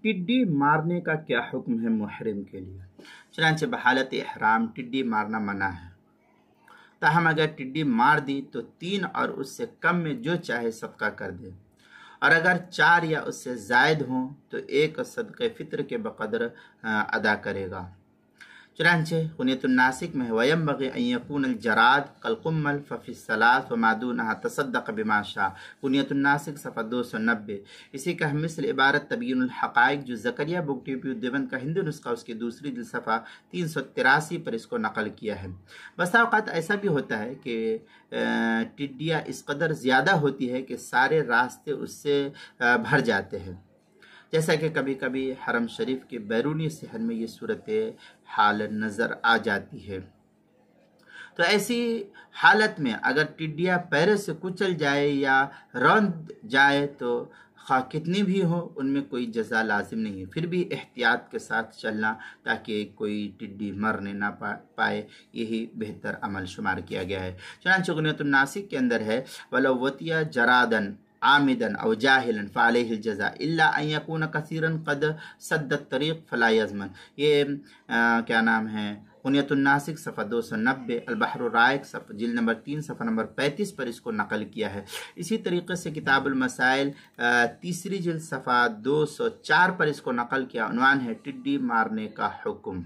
ٹڈی مارنے کا کیا حکم ہے محرم کے لیے؟ چنانچہ بحالت احرام ٹڈی مارنا منع ہے، تاہم اگر ٹڈی مار دی تو 3 اور اس سے کم میں جو چاہے صدقہ کر دے، اور اگر 4 یا اس سے زائد ہوں تو 1 صدقہ فطر کے بقدر ادا کرے گا۔ چنانچہ غنیۃ الناسک میں وَيَنبَغِي أَن يَكُونَ الْجَرَادُ كَالْقُمَّلِ فَفِي الصَّلَاةِ وَمَا دُونَهَا تَصَدَّقَ بِمَا شَاءَ۔ غنیۃ الناسک صفحہ 290۔ اسی کا مثل عبارت تبیین الحقائق جو زکریا بک ٹی دیوبند کا ہندی نسخہ اس کی دوسری جلد صفحہ 383 پر اس کو نقل کیا ہے۔ بسا اوقات ایسا بھی ہوتا ہے کہ ٹڈیاں اس قدر زیادہ ہوتی ہے کہ سارے راستے اس سے بھر جاتے ہیں، جیسا کہ کبھی کبھی حرم شریف کے بیرونی صحن میں یہ صورت حال نظر آ جاتی ہے۔ تو ایسی حالت میں اگر ٹڈیاں پیروں سے کچل جائے یا روند جائے تو خواہ کتنی بھی ہو ان میں کوئی جزا لازم نہیں ہے، پھر بھی احتیاط کے ساتھ چلنا تاکہ کوئی ٹڈی مرنے نہ پائے، یہی بہتر عمل شمار کیا گیا ہے۔ چنانچہ غنیۃ الناسک کے اندر ہے وَلَوْ وَطِيَ جَرَادًا عامدًا او جاہلا فعلیہ الجزاء الا ان یکون کثیرا قد سد الطریق فلا یضمن۔ یہ کیا نام ہے، غنیۃ الناسک صفحہ 290، البحر الرائق جلد نمبر 3 صفحہ نمبر 35 پر اس کو نقل کیا ہے۔ اسی طریقے سے کتاب المسائل تیسری جلد صفحہ 204 پر اس کو نقل کیا، عنوان ہے ٹڈی مارنے کا حکم۔